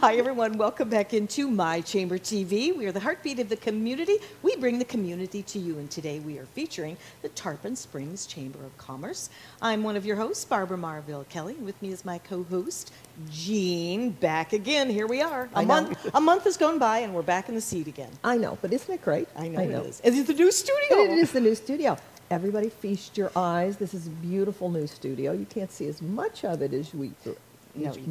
Hi, everyone. Welcome back into My Chamber TV. We are the heartbeat of the community. We bring the community to you, and today we are featuring the Tarpon Springs Chamber of Commerce. I'm one of your hosts, Barbara Marville Kelly. With me is my co-host, Jean. Back again. Here we are. A month has gone by, and we're back in the seat again. I know, but isn't it great? I know. It is. Is it the new studio? It is the new studio. Everybody feast your eyes. This is a beautiful new studio. You can't see as much of it as we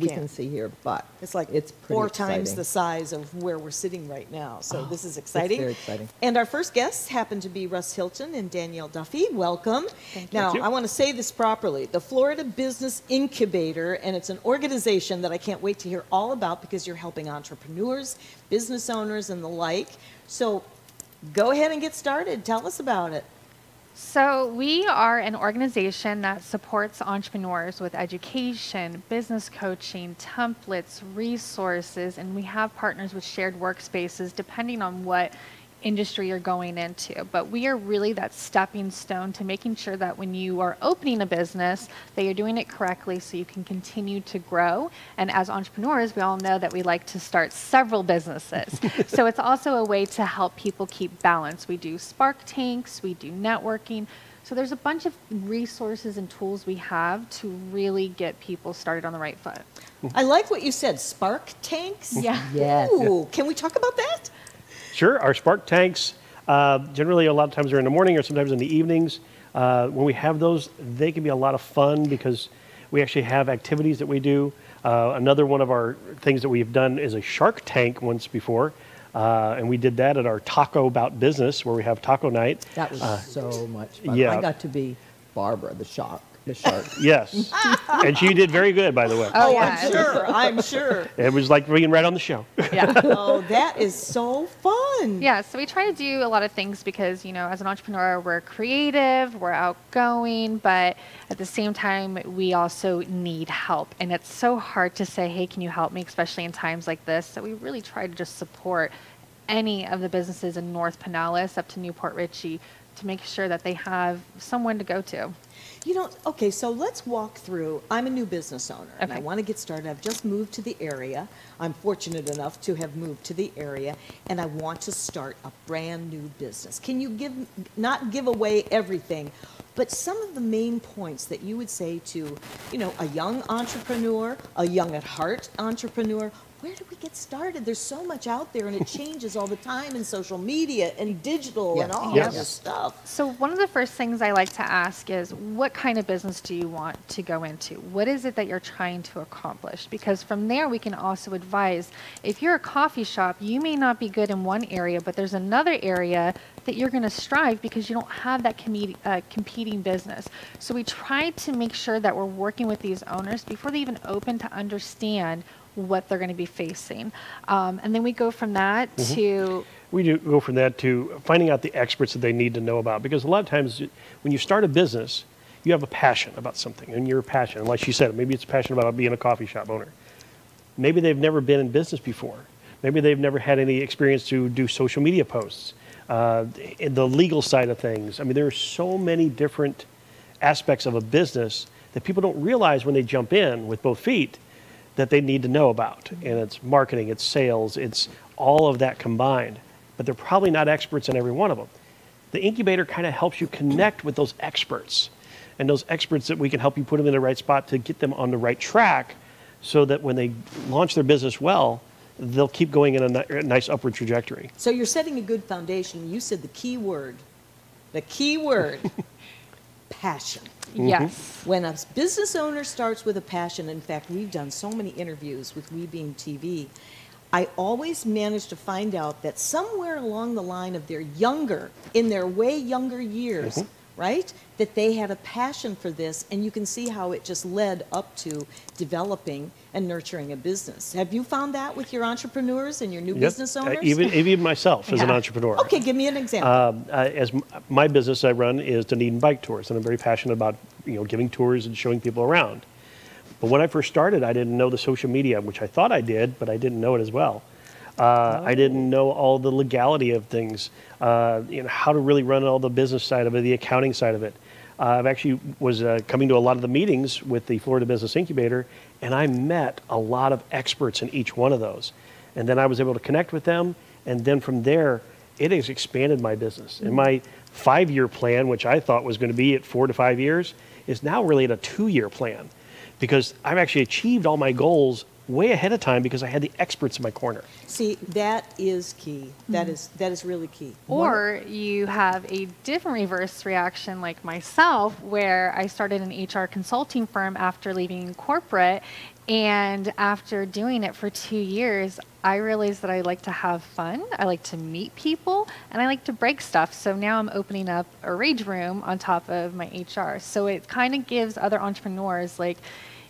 can see here, but it's like it's four exciting. times the size of where we're sitting right now. So this is exciting. It's very exciting. And our first guests happen to be Russ Hilton and Danielle Duffy. Welcome. Thank you. Now, I want to say this properly. The Florida Business Incubator, and it's an organization that I can't wait to hear all about because you're helping entrepreneurs, business owners, and the like. So go ahead and get started. Tell us about it. So we are an organization that supports entrepreneurs with education, business coaching, templates, resources, and we have partners with shared workspaces depending on what industry you're going into. But we are really that stepping stone to making sure that when you are opening a business, that you're doing it correctly so you can continue to grow. And as entrepreneurs, we all know that we like to start several businesses. So it's also a way to help people keep balance. We do spark tanks, we do networking. So there's a bunch of resources and tools we have to really get people started on the right foot. I like what you said, spark tanks. Yeah. Yes. Ooh, can we talk about that? Sure. Our spark tanks, generally a lot of times they're in the morning or sometimes in the evenings. When we have those, they can be a lot of fun because we actually have activities that we do. Another one of our things that we've done is a shark tank once before. And we did that at our Taco About Business where we have taco night. That was so much fun. Yeah. I got to be Barbara, the shark. Yes. And she did very good, by the way. Oh, yeah. I'm sure. It was like being right on the show. Yeah. Oh, that is so fun. Yeah, so we try to do a lot of things because, as an entrepreneur, we're creative, we're outgoing, but at the same time, we also need help. And it's so hard to say, hey, can you help me, especially in times like this? So we really try to just support any of the businesses in North Pinellas up to Newport Richey to make sure that they have someone to go to. Okay, so let's walk through. I'm a new business owner, and I want to get started. I've just moved to the area. I'm fortunate enough to have moved to the area, and I want to start a brand new business. Can you not give away everything, but some of the main points that you would say to, a young entrepreneur, a young at heart entrepreneur? Where do we get started? There's so much out there, and it changes all the time in social media and digital and all this stuff. So one of the first things I like to ask is, what kind of business do you want to go into? What is it that you're trying to accomplish? Because from there, we can also advise, if you're a coffee shop, you may not be good in one area, but there's another area that you're going to strive because you don't have that competing business. So we try to make sure that we're working with these owners before they even open to understand what they're going to be facing. And then we go from that to... We do go from that to finding out the experts that they need to know about. Because a lot of times when you start a business, you have a passion about something. And you're passionate. Like she said, maybe it's passionate about being a coffee shop owner. Maybe they've never been in business before. Maybe they've never had any experience to do social media posts. In the legal side of things. I mean, there are so many different aspects of a business that people don't realize when they jump in with both feet that they need to know about. And it's marketing, it's sales, it's all of that combined. But they're probably not experts in every one of them. The incubator kind of helps you connect with those experts. And those experts that we can help you put them in the right spot to get them on the right track so that when they launch their business well, they'll keep going in a nice upward trajectory. So you're setting a good foundation. You said the key word, passion. Yes. When a business owner starts with a passion, in fact, we've done so many interviews with We Being TV, I always manage to find out that somewhere along the line of in their way younger years, right, that they had a passion for this, and you can see how it just led up to developing and nurturing a business. Have you found that with your entrepreneurs and your new business owners? Even myself as an entrepreneur. Okay, give me an example. As my business I run is Dunedin Bike Tours, and I'm very passionate about giving tours and showing people around. But when I first started, I didn't know the social media, which I thought I did, but I didn't know it as well. I didn't know all the legality of things, how to really run all the business side of it, the accounting side of it. I've actually was coming to a lot of the meetings with the Florida Business Incubator, and I met a lot of experts in each one of those. And then I was able to connect with them, and then from there, it has expanded my business. And my 5-year plan, which I thought was going to be at 4 to 5 years, is now really at a 2-year plan, because I've actually achieved all my goals way ahead of time because I had the experts in my corner. See, that is key. That is really key. Or you have a different reverse reaction like myself, where I started an HR consulting firm after leaving corporate. And after doing it for 2 years, I realized that I like to have fun, I like to meet people, and I like to break stuff. So now I'm opening up a rage room on top of my HR. So it kind of gives other entrepreneurs, like,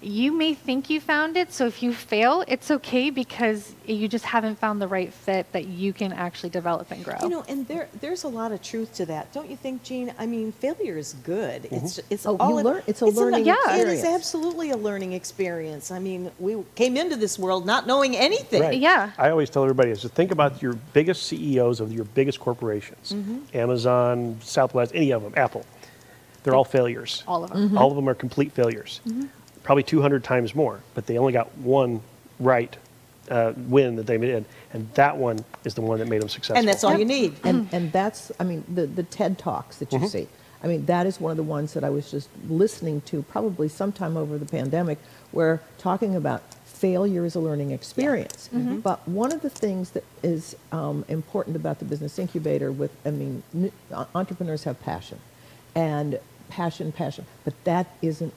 you may think you found it, so if you fail, it's okay, because you just haven't found the right fit that you can actually develop and grow. You know, and there's a lot of truth to that, don't you think, Jean? I mean, failure is good. It's It's a learning experience. It is absolutely a learning experience. I mean, we came into this world not knowing anything. Right. Yeah. I always tell everybody is to think about your biggest CEOs of your biggest corporations, Amazon, Southwest, any of them, Apple. They're all failures. All of them. All of them are complete failures. Probably 200 times more, but they only got one right win that they did, and that one is the one that made them successful. And that's all you need. And that's, I mean, the TED Talks that you see. I mean, that is one of the ones that I was just listening to probably sometime over the pandemic, where talking about failure is a learning experience. But one of the things that is important about the Business Incubator entrepreneurs have passion. And passion, but that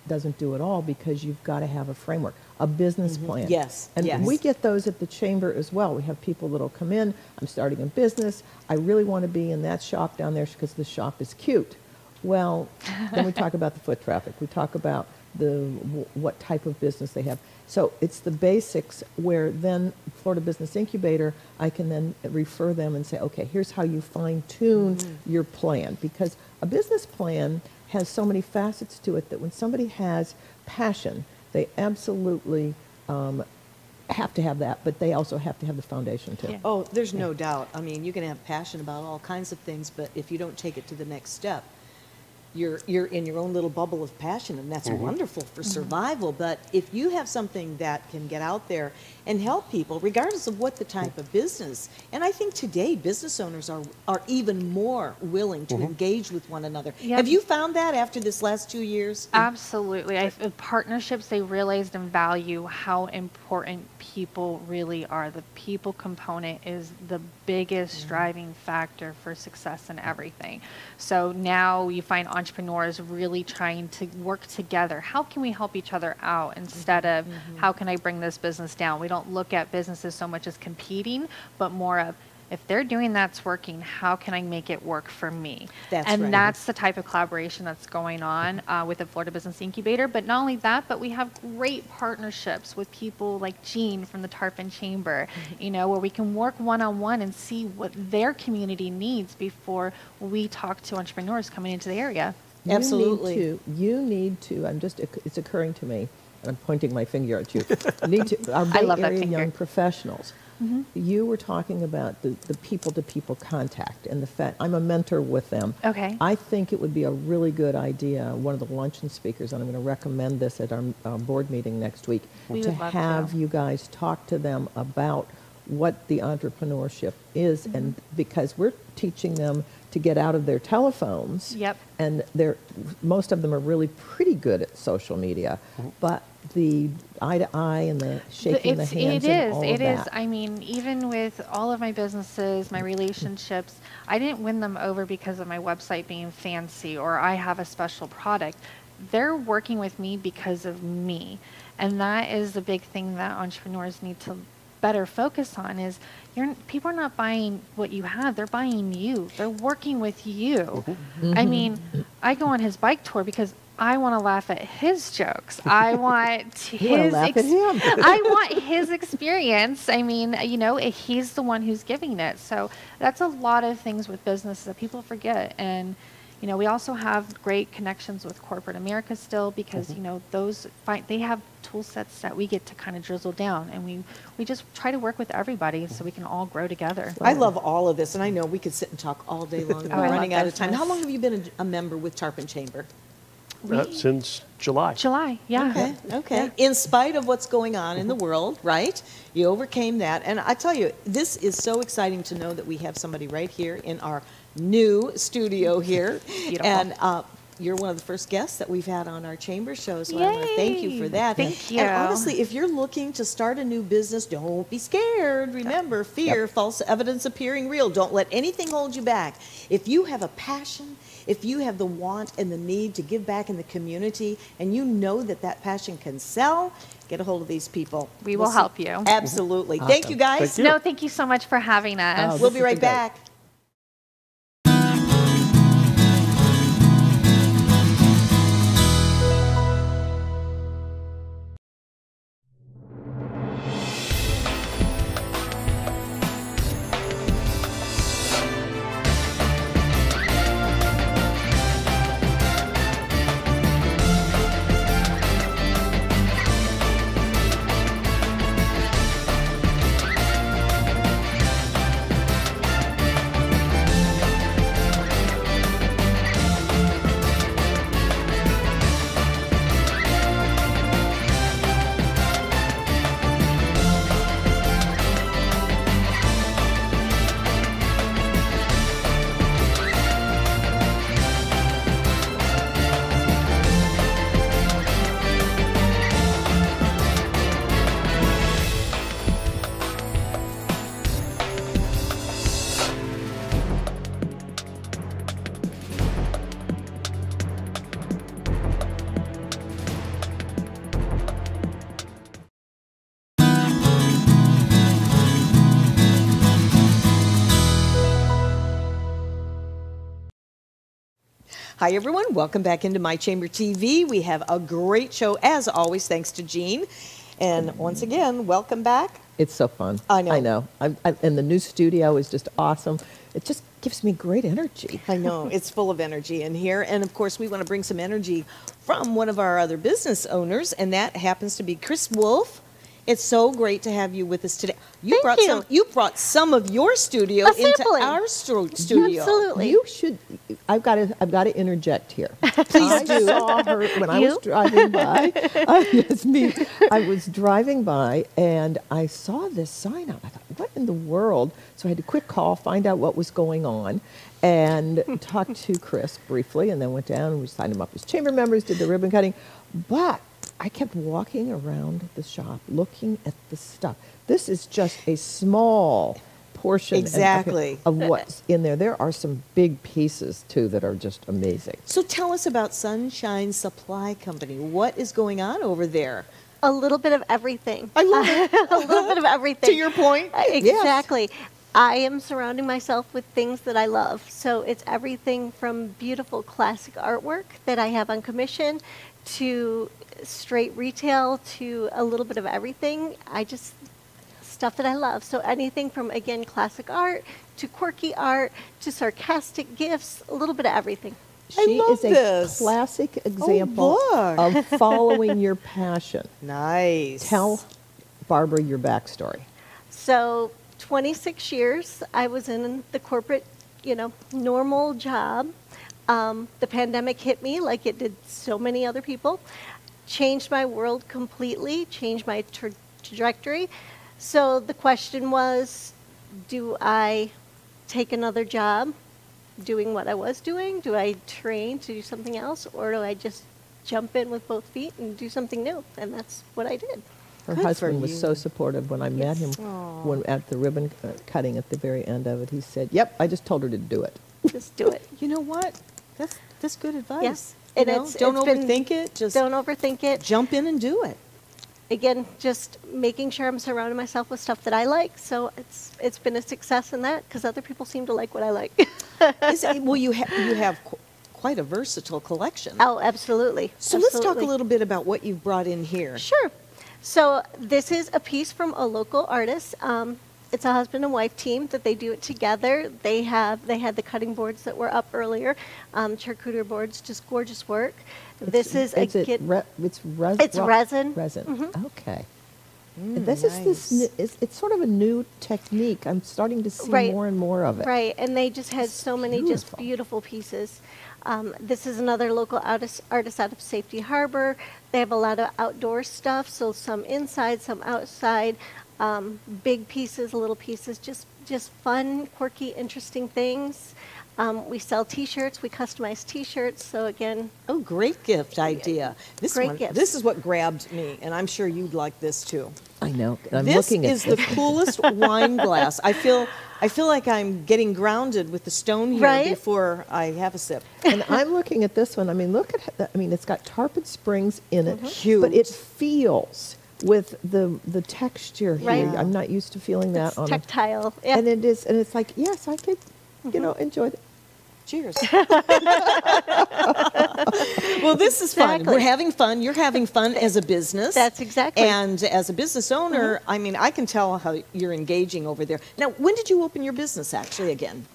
doesn't do it all, because you've got to have a framework, a business plan. Yes, and yes. we get those at the chamber as well. We have people that'll come in. I'm starting a business. I really want to be in that shop down there because the shop is cute. Well, then we talk about the foot traffic. We talk about what type of business they have. So it's the basics, where then Florida Business Incubator, I can then refer them and say, okay, here's how you fine-tune your plan. Because a business plan has so many facets to it that when somebody has passion, they absolutely have to have that, but they also have to have the foundation too. Yeah. Oh, there's no doubt. I mean, you can have passion about all kinds of things, but if you don't take it to the next step, you're in your own little bubble of passion, and that's wonderful for survival. But if you have something that can get out there and help people, regardless of what the type of business, and I think today business owners are even more willing to engage with one another. Yep. Have you found that after this last 2 years? Absolutely. Partnerships, they realized and value how important people really are. The people component is the biggest driving factor for success in everything. So now you find entrepreneurs really trying to work together. How can we help each other out instead of how can I bring this business down? We don't look at businesses so much as competing, but more of, if they're doing that's working, how can I make it work for me? That's and right. that's the type of collaboration that's going on with the Florida Business Incubator. But not only that, but we have great partnerships with people like Jean from the Tarpon Chamber, you know, where we can work one-on-one and see what their community needs before we talk to entrepreneurs coming into the area. Absolutely. You need to, it's occurring to me, and I'm pointing my finger at you. You need to, our Bay love that Area finger. young professionals. You were talking about the people-to-people contact and the fact, I'm a mentor with them. Okay. I think it would be a really good idea, one of the luncheon speakers, and I'm going to recommend this at our board meeting next week, We to would love have to. you guys talk to them about what the entrepreneurship is, and because we're teaching them to get out of their telephones. Yep. And most of them are really pretty good at social media, but the eye to eye and the shaking the hands and all of that. It is. I mean, even with all of my businesses, my relationships, I didn't win them over because of my website being fancy or I have a special product. They're working with me because of me. And that is the big thing that entrepreneurs need to better focus on is people are not buying what you have, they're buying you. They're working with you. I mean, I go on his bike tour because I want to laugh at his jokes. I want his laugh at him. I want his experience. I mean, you know, he's the one who's giving it. So that's a lot of things with business that people forget. And you know, we also have great connections with corporate America still because, you know, they have tool sets that we get to kind of drizzle down, and we just try to work with everybody so we can all grow together. I love all of this, and I know we could sit and talk all day long. We're I love running out of business. time. How long have you been a member with Tarpon Chamber? since July. July, yeah. Okay, okay. In spite of what's going on in the world, right? You overcame that. And I tell you, this is so exciting to know that we have somebody right here in our new studio here. Beautiful. And you're one of the first guests that we've had on our chamber show, so I want to thank you for that. Thank you. And honestly, if you're looking to start a new business, don't be scared. Remember, fear, false evidence appearing real. Don't let anything hold you back. If you have a passion, if you have the want and the need to give back in the community, and you know that that passion can sell, get a hold of these people. We will help you. Absolutely. Awesome. Thank you, guys. Thank you. No, thank you so much for having us. Oh, We'll this be has right been great. back. Hi, everyone. Welcome back into My Chamber TV. We have a great show, as always, thanks to Jean. And once again, welcome back. It's so fun. I know. I know. And the new studio is just awesome. It just gives me great energy. I know. It's full of energy in here. And, of course, we want to bring some energy from one of our other business owners, and that happens to be Kris Wolfe. It's so great to have you with us today. You brought some of your studio into our studio. Absolutely. You should. I've got to interject here. Please do. I saw her when I was driving by. It's me. I was driving by and I saw this sign out. I thought, what in the world? So I had to quick call, find out what was going on, and talk to Kris briefly, and then went down and we signed him up as chamber members, did the ribbon cutting, but I kept walking around the shop looking at the stuff. This is just a small portion of what's in there. There are some big pieces, too, that are just amazing. So tell us about Sunshine Supply Company. What is going on over there? A little bit of everything. I love it. A little bit of everything. To your point. Exactly. Yes. I am surrounding myself with things that I love. So it's everything from beautiful classic artwork that I have on commission to straight retail to a little bit of everything. Stuff that I love. So anything from, again, classic art to quirky art to sarcastic gifts, a little bit of everything. She is a classic example of following your passion. Nice. Tell Barbara your backstory. So 26 years I was in the corporate, normal job. The pandemic hit me like it did so many other people. Changed my world completely, changed my trajectory. So the question was, do I take another job doing what I was doing? Do I train to do something else? Or do I just jump in with both feet and do something new? And that's what I did. Her husband was so supportive when I met him at the ribbon cutting at the very end of it. He said, yep, I just told her to do it. Just do it. You know what? That's good advice. Yes. And don't overthink it. Just don't overthink it. Jump in and do it. Again, just making sure I'm surrounding myself with stuff that I like. So it's been a success in that because other people seem to like what I like. Well, you have quite a versatile collection. Oh, absolutely. So let's talk a little bit about what you've brought in here. Sure. So this is a piece from a local artist. It's a husband and wife team that they do it together. They had the cutting boards that were up earlier, charcuterie boards, just gorgeous work. It's resin. Resin. Mm-hmm. Okay. This is this. It's sort of a new technique. I'm starting to see more and more of it. Right, and they just had so many just beautiful. beautiful pieces. This is another local artist out of Safety Harbor. They have a lot of outdoor stuff, so some inside, some outside, big pieces, little pieces, just fun, quirky, interesting things. We sell T-shirts. We customize T-shirts. So again, Oh, great gift idea. Great gifts. This is what grabbed me, and I'm sure you'd like this too. I know. I'm This looking at is the coolest wine glass. I feel like I'm getting grounded with the stone here Right? before I have a sip. And I'm looking at this one. I mean, look at that. I mean, it's got Tarpon springs in it, Cute. but it feels with the texture here. Right. I'm not used to feeling that it's on tactile. Yeah. and it is, and it's like, yes, I could, enjoy it. Cheers. Well, this is fun. Exactly. We're having fun. You're having fun as a business. That's exactly. And as a business owner, I mean, I can tell how you're engaging over there. Now, when did you open your business actually again?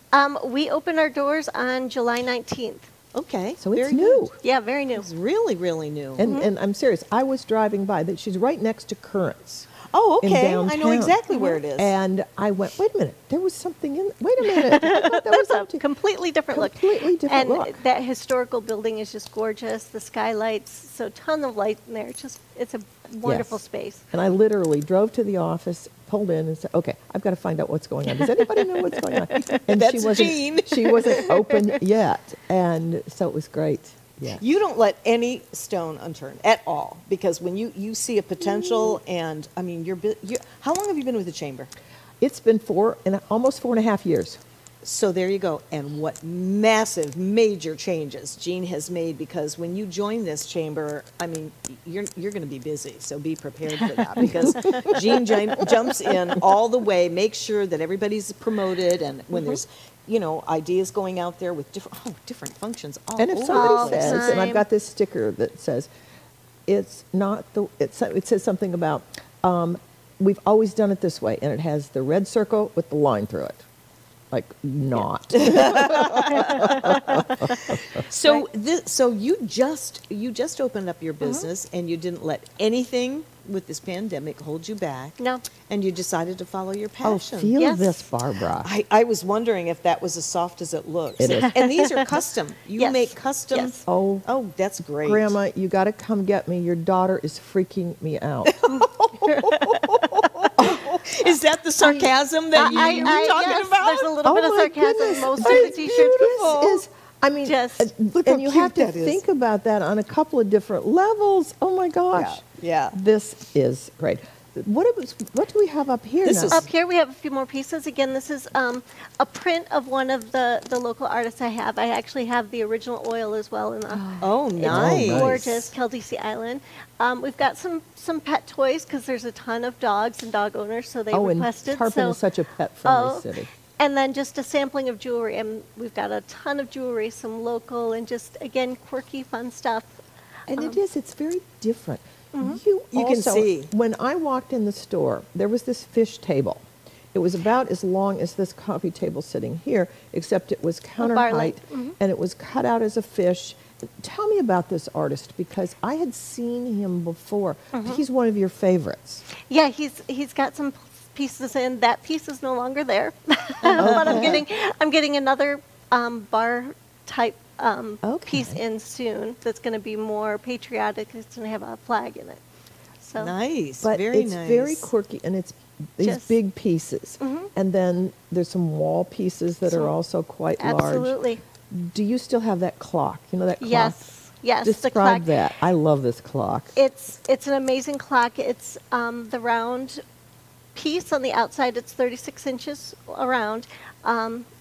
We opened our doors on July 19th. Okay. So it's very new. good. Yeah, very new. It's really, really new. And I'm serious. I was driving by that. She's right next to Currents. oh, in okay. I know downtown. exactly where it is. And I went, wait a minute, there was something in. Wait a minute, there was That's a something. completely different look. Completely different and look. that historical building is just gorgeous. The skylights, so ton of light in there. It's a wonderful Yes. space. And I literally drove to the office, pulled in, and said, "Okay, I've got to find out what's going on. Does anybody know what's going on?" And That's Jean. She wasn't open yet, and so it was great. Yeah. You don't let any stone unturned at all, because when you see a potential, and I mean, how long have you been with the chamber? It's been almost 4.5 years. So there you go. And what massive, major changes Jean has made, because when you join this chamber, I mean, you're going to be busy. So be prepared for that, because Jean jumps in all the way, makes sure that everybody's promoted, and when there's ideas going out there with different functions all And if over somebody the place. says, and I've time. got this sticker that says, it says something about, we've always done it this way, and it has the red circle with the line through it. Like, not. So you just opened up your business, and you didn't let anything with this pandemic hold you back. No. And you decided to follow your Oh, passion. feel Yes. this, Barbara. I was wondering if that was as soft as it looks. It is. And these are custom. You Yes. make custom. Yes. Oh, Oh, that's great. Grandma, you got to come get me. Your daughter is freaking me out. Is that the sarcasm that you were talking yes, about? There's a little bit of my sarcasm goodness. in most of It's the T-shirts. beautiful. This is, I mean, Just- Look how and you cute have to that is. think about that on a couple of different levels. Oh my gosh. Yeah. This is great. What do we have up here This now? is- Up here we have a few more pieces. Again, this is a print of one of the local artists I have. I actually have the original oil as well. Oh, It's nice. gorgeous, Keldisi Island. We've got some pet toys because there's a ton of dogs and dog owners, so they Oh, and requested. Tarpon is such a pet-friendly city. And then just a sampling of jewelry. And we've got a ton of jewelry, some local and just, again, quirky, fun stuff. And it's very different. Mm-hmm. You can also, see. When I walked in the store, there was this fish table. It was about as long as this coffee table sitting here, except it was counter bar height, length. and it was cut out as a fish. Tell me about this artist, because I had seen him before. Mm-hmm. He's one of your favorites. Yeah, he's got some pieces in. That piece is no longer there, but I'm getting another bar type piece in soon. That's going to be more patriotic. It's going to have a flag in it. So Nice. But very it's nice. very quirky, and it's these Just- big pieces. And then there's some wall pieces that are also quite large. absolutely, Do you still have that clock? You know that clock? yes. Describe the clock. that. I love this clock. It's an amazing clock. It's the round piece on the outside. It's 36 inches around.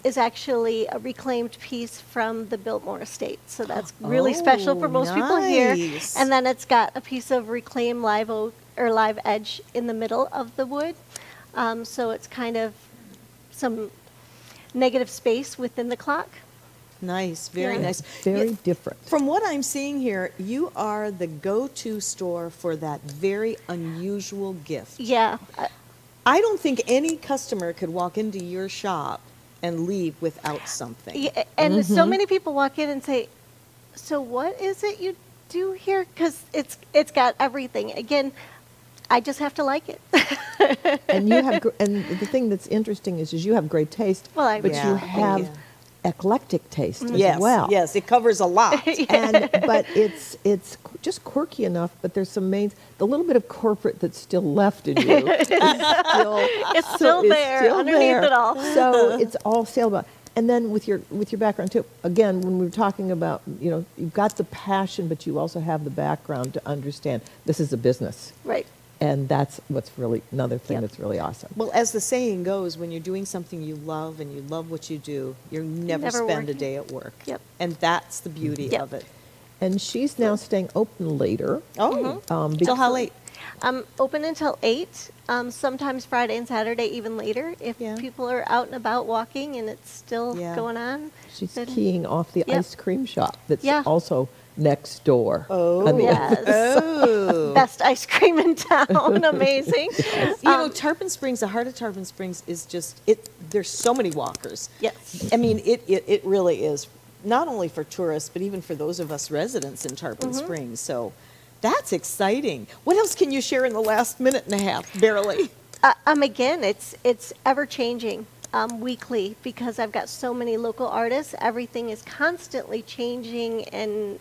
Is actually a reclaimed piece from the Biltmore estate. So that's really special for most people here. nice. And then it's got a piece of reclaimed live oak or live edge in the middle of the wood. So it's kind of some negative space within the clock. Nice. Very Yeah. nice. Very Yeah, different. From what I'm seeing here, you are the go-to store for that very unusual gift. Yeah. I don't think any customer could walk into your shop and leave without something. Yeah, and so many people walk in and say, "So what is it you do here?" Because it's got everything. Again, I just have to like it. And you have, and the thing that's interesting is you have great taste, Well, I but Yeah, you thank have you. eclectic taste Yes, as well. yes, it covers a lot. But it's just quirky enough. But there's some the little bit of corporate that's still left in you. It's still there underneath it all. So it's all saleable. And then with your background too, again, when we were talking about, you've got the passion, but you also have the background to understand this is a business. Right. And that's what's really another thing Yep. that's really awesome. Well, as the saying goes, when you're doing something you love and you love what you do, you never Never spend a working. day at work. Yep. And that's the beauty Yep. of it. And she's now staying open later. Oh, Um, till how because- late? I'm open until 8, sometimes Friday and Saturday even later. If Yeah. people are out and about walking and it's still Yeah. going on. She's then- keying off the Yep. ice cream shop that's Yeah. also next door. Oh, I mean, Yes. Oh. Best ice cream in town. Amazing. Tarpon Springs, the heart of Tarpon Springs is just, there's so many walkers. Yes. I mean, it really is, not only for tourists, but even for those of us residents in Tarpon Springs. So that's exciting. What else can you share in the last minute and a half, barely? Again, it's ever changing weekly because I've got so many local artists. Everything is constantly changing, and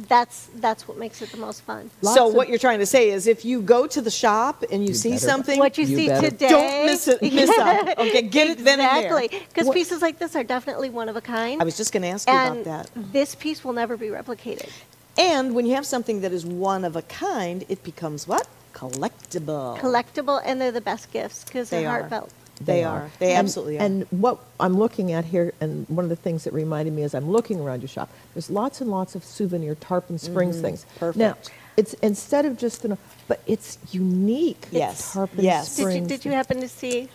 that's what makes it the most fun. Lots So of- what you're trying to say is if you go to the shop and you see better- something, What you You see better- today. don't miss out. Okay, get it then and there. Exactly, because What- pieces like this are definitely one of a kind. I was just going to ask you and about that. this piece will never be replicated. And when you have something that is one of a kind, it becomes what? Collectible. Collectible, and they're the best gifts because They they're are. heartfelt. They are. They absolutely are. And what I'm looking at here, and one of the things that reminded me as I'm looking around your shop, there's lots and lots of souvenir Tarpon Springs things. Perfect. Now, it's instead of just but it's unique. Yes. Tarpon Yes. Springs. Did you happen to see?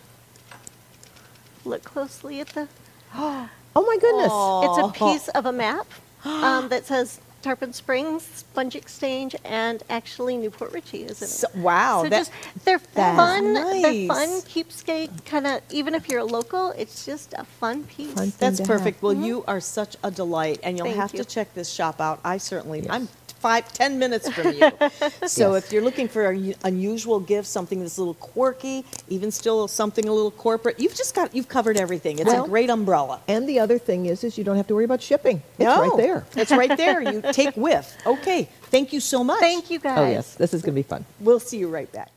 Look closely at the. Oh my goodness! It's a piece of a map that says Tarpon Springs, Sponge Exchange, and actually Newport Richie is in it. So- wow, So that- just they're that's fun. They're nice. fun keepsake kind of. Even if you're a local, it's just a fun piece. Fun thing That's to perfect. have. Well, you are such a delight, and you'll Thank have to you. check this shop out. I certainly, Yes. I'm 5-10 minutes from you. So Yes. if you're looking for an unusual gift, something that's a little quirky, even still something a little corporate, you've covered everything. It's Well, a great umbrella. And the other thing is you don't have to worry about shipping. It's No, right there. It's right there. You take with. Okay. Thank you so much. Thank you guys. Oh yes, this is going to be fun. We'll see you right back.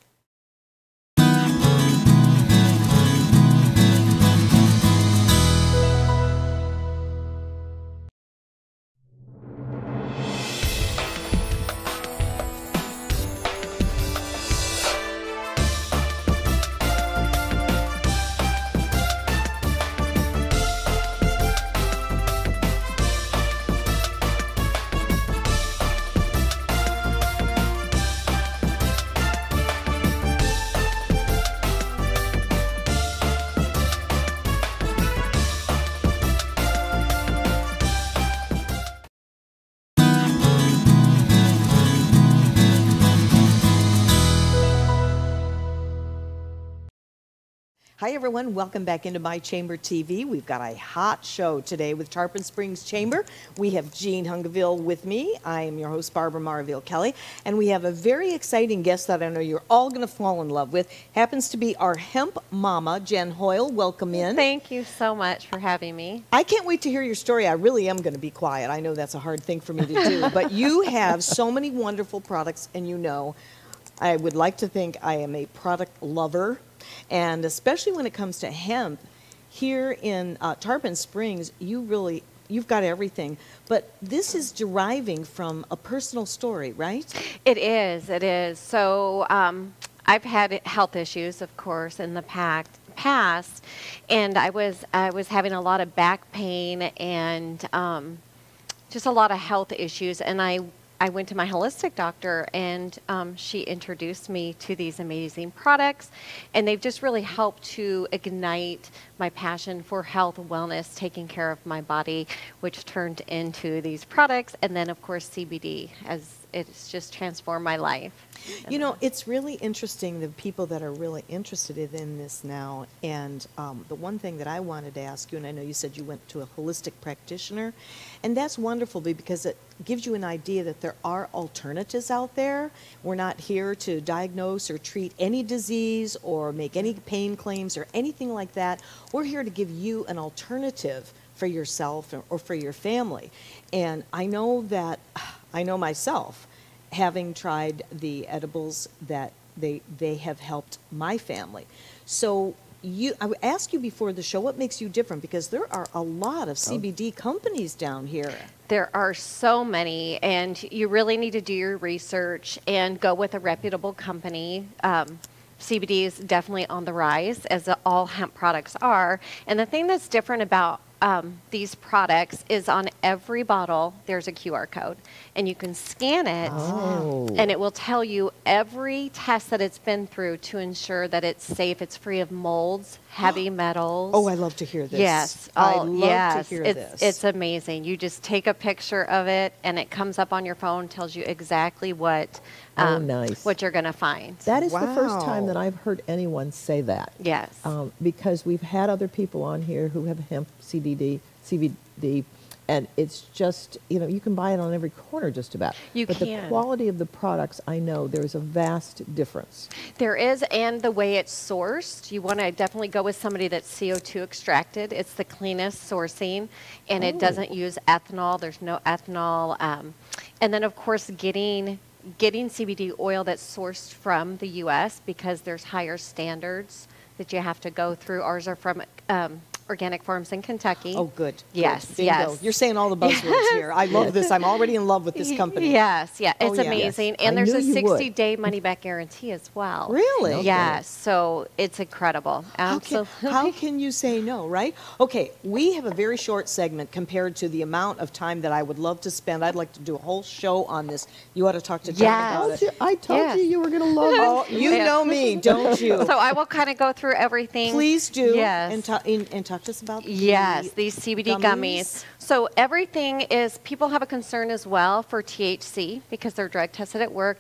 Hi, everyone. Welcome back into My Chamber TV. We've got a hot show today with Tarpon Springs Chamber. We have Jen Hungiville with me. I am your host, Barbara Maraville-Kelly. And we have a very exciting guest that I know you're all going to fall in love with. Happens to be our Hemp Momma, Jen Hoyle. Welcome in. Thank you so much for having me. I can't wait to hear your story. I really am going to be quiet. I know that's a hard thing for me to do. But you have so many wonderful products, and you know, I would like to think I am a product lover. And especially when it comes to hemp, here in Tarpon Springs, you've got everything. But this is deriving from a personal story, right? It is. So I've had health issues, of course, in the past, and I was having a lot of back pain and just a lot of health issues, and I went to my holistic doctor, and she introduced me to these amazing products, and they've just really helped to ignite my passion for health, wellness, taking care of my body, which turned into these products, and then of course CBD it's just transformed my life. You know, it's really interesting, the people that are really interested in this now. And the one thing that I wanted to ask you, and I know you said you went to a holistic practitioner, and that's wonderful because it gives you an idea that there are alternatives out there. We're not here to diagnose or treat any disease or make any pain claims or anything like that. We're here to give you an alternative for yourself or for your family. And I know myself, having tried the edibles, that they have helped my family. So I would ask you before the show, what makes you different? Because there are a lot of CBD companies down here. There are so many, and you really need to do your research and go with a reputable company. CBD is definitely on the rise, as all hemp products are. And the thing that's different about these products is on every bottle there's a QR code, and you can scan it, and it will tell you every test that it's been through to ensure that it's safe, it's free of molds, heavy metals. Oh, I love to hear this. Yes. I love to hear this. It's amazing. You just take a picture of it, and it comes up on your phone, tells you exactly what nice. what you're going to find. That is the first time Wow. that I've heard anyone say that. Yes. Because we've had other people on here who have hemp CBD, and it's just, you can buy it on every corner just about. You but can. the quality of the products, I know there's a vast difference. There is, and the way it's sourced, you want to definitely go with somebody that's CO2 extracted. It's the cleanest sourcing, and it doesn't use ethanol. There's no ethanol. And then, of course, getting CBD oil that's sourced from the U.S. because there's higher standards that you have to go through. Ours are from organic farms in Kentucky. Oh, good. Yes, Bingo. yes. You're saying all the buzzwords here. I love this. I'm already in love with this company. Yes, yeah, Oh, it's yeah. amazing. Yes. And I there's knew a you would. 60-day money-back guarantee as well. Really? Okay. Yes, so it's incredible. Absolutely. How can you say no, right? Okay, we have a very short segment compared to the amount of time that I would love to spend. I'd like to do a whole show on this. You ought to talk to Jen Yes. about it. I told Yes. you were going to love Oh, it. you Yeah. know me, don't you? So I will kind of go through everything. Please do. Yes. And talk to us about Yes, these CBD gummies. So everything is, people have a concern as well for THC because they're drug tested at work.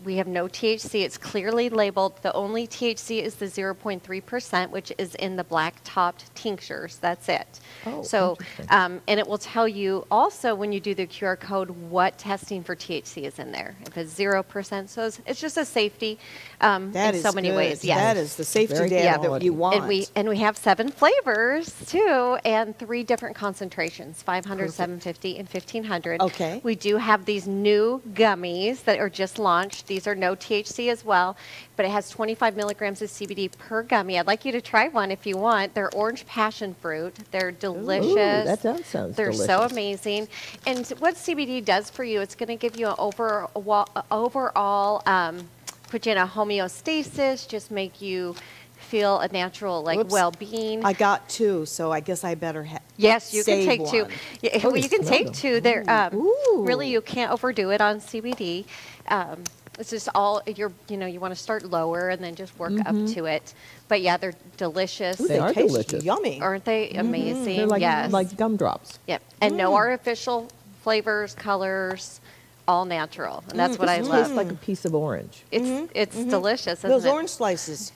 We have no THC. It's clearly labeled. The only THC is the 0.3%, which is in the black-topped tinctures. That's it. Oh, So, interesting. and it will tell you also when you do the QR code what testing for THC is in there. If it's 0%, so it's just a safety That in is so many good. ways. Yes. That is the safety Very data good that you want. And we have 7 flavors too, and 3 different concentrations: 500, Perfect. 750, and 1500. Okay. We do have these new gummies that are just launched. These are no THC as well, but it has 25 milligrams of CBD per gummy. I'd like you to try one if you want. They're orange passion fruit. They're delicious. Ooh, that sounds They're delicious. so amazing. And what CBD does for you, it's going to give you an overall put you in a homeostasis, just make you feel a natural Whoops. well-being. I got 2, so I guess I better Yes, you can save take 2. one. Yeah, Oh, well, you you can smell take them. 2. They're Ooh. really, you can't overdo it on CBD. It's just all you want to start lower and then just work up to it. But yeah, they're delicious. They are taste delicious. yummy. Aren't they amazing? They're like, yes. like gumdrops. Yep. And no artificial flavors, colors, all natural. And that's what I This love. tastes like a piece of orange. It's delicious, isn't Those it? orange slices.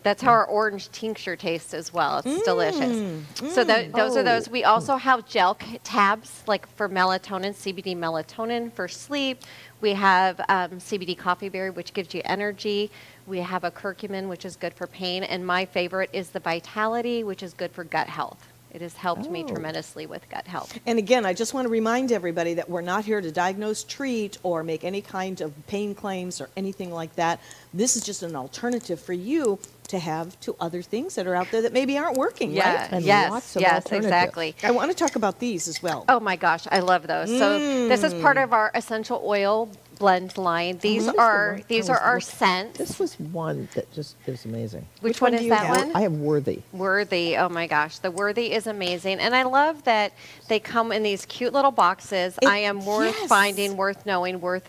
That's how our orange tincture tastes as well. It's delicious. So those are those. We also have gel tabs, like for melatonin, CBD melatonin for sleep. We have CBD coffee berry, which gives you energy. We have a curcumin, which is good for pain. And my favorite is the Vitality, which is good for gut health. It has helped me Oh. tremendously with gut health. And again, I just want to remind everybody that we're not here to diagnose, treat, or make any kind of pain claims or anything like that. This is just an alternative for you to have to other things that are out there that maybe aren't working, right? And yes, lots of yes, alternatives. exactly. I want to talk about these as well. Oh my gosh, I love those. So this is part of our essential oil blend line. These What is the are one? these I are was our looking- scents. This was one that just is amazing. Which one one do is you that have? one? I have Worthy. Worthy. Oh my gosh, the Worthy is amazing, and I love that they come in these cute little boxes. I am worth yes. finding, worth knowing, worth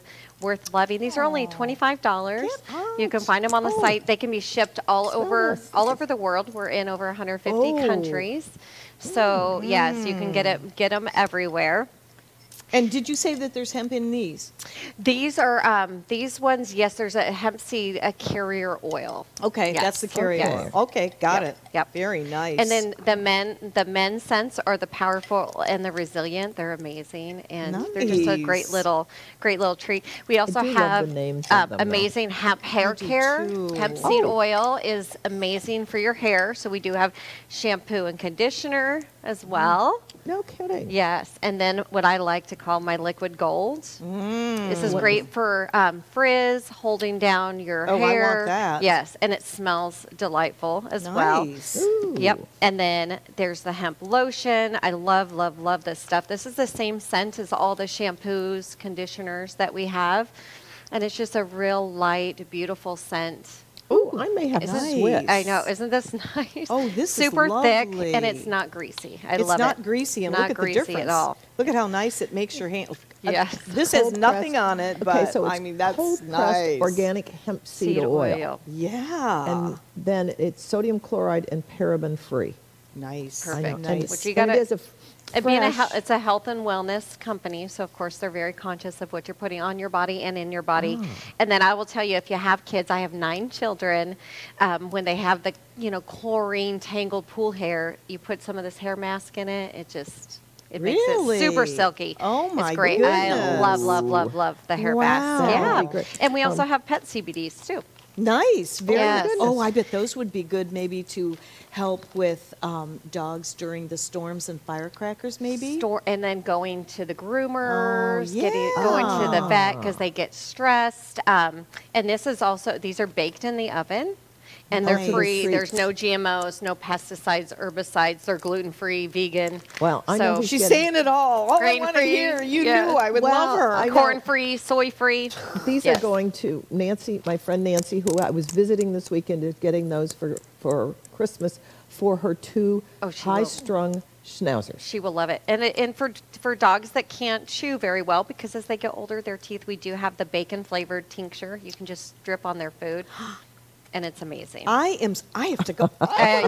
loving. These are only $25. Get You can out. find them on the Oh. site. They can be shipped all over this. the world. We're in over 150 Oh. countries, so yes, you can get them everywhere. And did you say that there's hemp in these? These are these ones. Yes, there's a hemp seed, a carrier oil. Okay, Yes. that's the carrier Yes. oil. Okay, got Yep, it. yep. Very nice. And then the men scents are the powerful and the resilient. They're amazing, and they're just a great Nice. little treat. We also do love the have names of them, though. amazing hemp hair do care. too. Hemp seed Oh. oil is amazing for your hair. So we do have shampoo and conditioner as well. No kidding. Yes, and then what I like to call my liquid gold. This is great for frizz, holding down your Oh, I want hair. that. Yes, and it smells delightful as well. Nice. Ooh. Yep. And then there's the hemp lotion. I love, love, love this stuff. This is the same scent as all the shampoos, conditioners that we have. And it's just a real light, beautiful scent. Ooh, I may have to Nice. switch. I know. Isn't this nice? Oh, this is super thick, lovely. and it's not greasy. I It's love not it. greasy, and Not look at the greasy difference. at all. Look at how nice it makes your hand. Yes. This has Cold nothing pressed- on it, Okay, but so it's I mean, that's cold pressed nice. organic hemp seed oil. Yeah. And then it's sodium chloride and paraben free. Nice. Perfect. I know. Nice. What you And gotta- it is a And being fresh- it's a health and wellness company, so of course they're very conscious of what you're putting on your body and in your body. And then I will tell you, if you have kids, I have 9 children. When they have the chlorine tangled pool hair, you put some of this hair mask in it. It makes it super Really? silky. Oh, my It's great. I goodness. love, love, love, love the hair Wow. mask. That Yeah. would be great. And we also have pet CBDs too. Nice. Very Yes. good. Oh, I bet those would be good maybe to help with dogs during the storms and firecrackers, maybe? And then going to the groomers, Oh, going to the yeah. vet because they get stressed. And these are baked in the oven. And they're Nice. free. There's no GMOs, no pesticides, herbicides. They're gluten-free, vegan. Well, I know who's She's getting- saying it all. All I want to Grain-free. hear. You Yeah. knew I would Well, love her. I know. Corn-free, soy-free. These Yes. are going to Nancy, my friend Nancy, who I was visiting this weekend, is getting those for Christmas for her 2 Oh, she will. high-strung schnauzers. She will love it. And for dogs that can't chew very well, because as they get older, their teeth, we do have the bacon-flavored tincture. You can just drip on their food. And it's amazing. I have to go.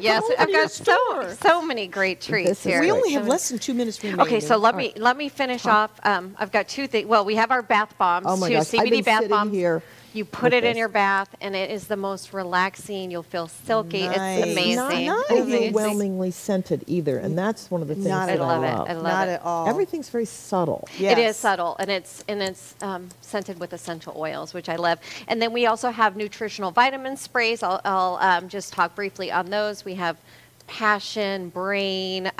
Yes, I've got so many great treats This is here. We great. only have less than 2 minutes remaining. Okay, so let me finish off. I've got 2 things. Well, we have our bath bombs. Oh my 2 gosh, I've CBD been bath sitting bombs. here You put with it in this. your bath, and it is the most relaxing. You'll feel silky. Nice. It's amazing. Not Amazing. overwhelmingly scented either, and that's one of the things Not that at I love I it. love. I love Not it. at all. Everything's very subtle. It is Yes. subtle, and it's scented with essential oils, which I love. And then we also have nutritional vitamin sprays. I'll just talk briefly on those. We have Passion, Brain,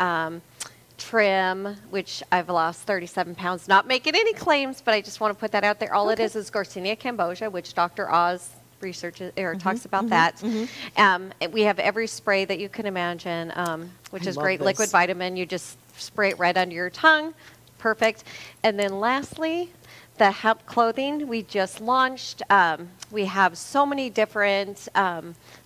Trim, which I've lost 37 pounds. Not making any claims, but I just want to put that out there. All it is Garcinia cambogia, which Dr. Oz researches or talks about that. We have every spray that you can imagine, which I is love great. this. Liquid vitamin. You just spray it right under your tongue. Perfect. And then lastly, the hemp clothing we just launched. We have so many different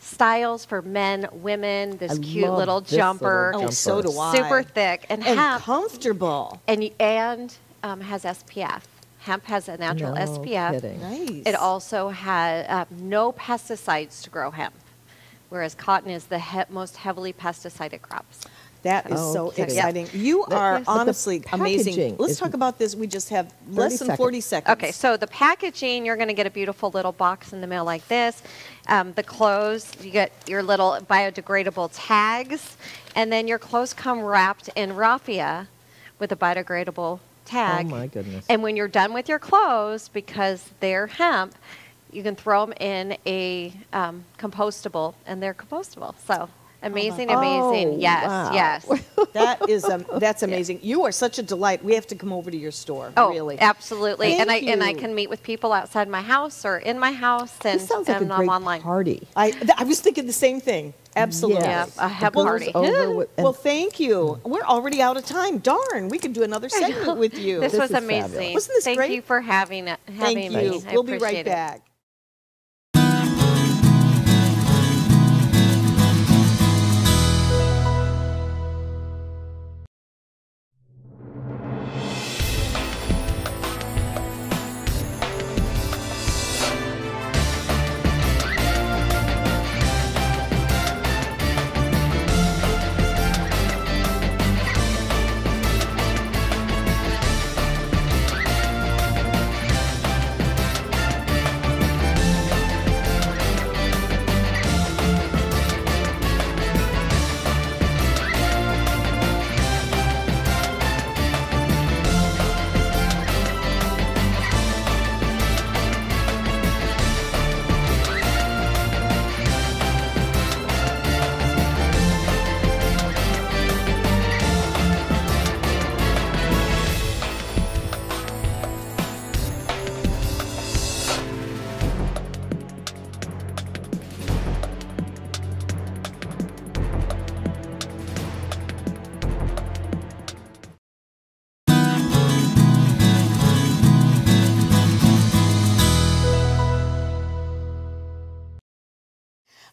styles for men, women. This I cute love little this little jumper. Oh, so do I. Super thick and And hemp comfortable. and has SPF. Hemp has a natural No SPF. kidding. Nice. It also has no pesticides to grow hemp, whereas cotton is the most heavily pesticided crops. That is Oh, so kidding. exciting. You are But the honestly amazing. packaging Let's is talk about this. We just have less than 30 40 seconds. Okay, so the packaging, you're going to get a beautiful little box in the mail like this. The clothes, you get your little biodegradable tags, and then your clothes come wrapped in raffia with a biodegradable tag. Oh my goodness. And when you're done with your clothes, because they're hemp, you can throw them in a compostable, and they're compostable. So amazing, amazing. Oh, Yes, wow. yes. That's amazing. You are such a delight. We have to come over to your store. Oh, really. absolutely. And Thank I you. can meet with people outside my house or in my house, and This sounds like a and I'm great online. party. I was thinking the same thing. Absolutely. Yeah, Yes. a hemp Goes party. over with- and Well, thank you. We're already out of time. Darn, we could do another segment with you. This was is amazing. fabulous. Wasn't this Thank great? you for having me. Thank you. I We'll be right appreciate it. back.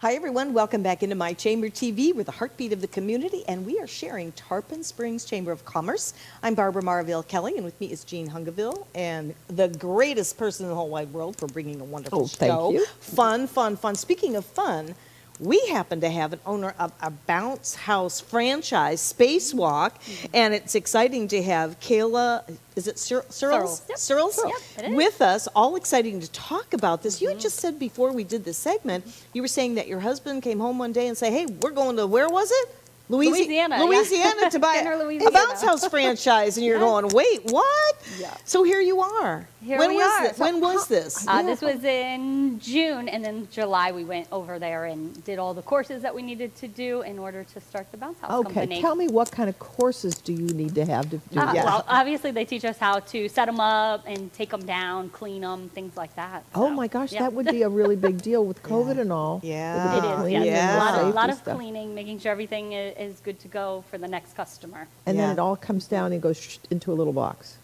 Hi, everyone. Welcome back into My Chamber TV. We're the heartbeat of the community, and we are sharing Tarpon Springs Chamber of Commerce. I'm Barbara Marville Kelly, and with me is Jen Hungiville, and the greatest person in the whole wide world for bringing a wonderful show. Thank you. Fun, fun, fun. Speaking of fun, we happen to have an owner of a bounce house franchise, Spacewalk, and it's exciting to have Kayla, is it Searles? Yep. Searles? Yep, it is. With us, all exciting to talk about this. You had just said before we did this segment, you were saying that your husband came home one day and said, hey, we're going to, where was it? Louisiana, yeah. Louisiana to buy Dinner, a Louisiana. bounce house franchise, and you're going, wait, what? Yeah. So here you are. Here when we was are. This? When was this? This was in June, and then July we went over there and did all the courses that we needed to do in order to start the bounce house Okay, company. tell me what kind of courses do you need to have to do this? Well, obviously they teach us how to set them up and take them down, clean them, things like that. Oh So, my gosh, yeah. that would be a really big deal with COVID and all. Yeah. It is, cleaning yes. and A lot safety of stuff. cleaning, making sure everything is good to go for the next customer. And Yeah. then it all comes down and goes into a little box.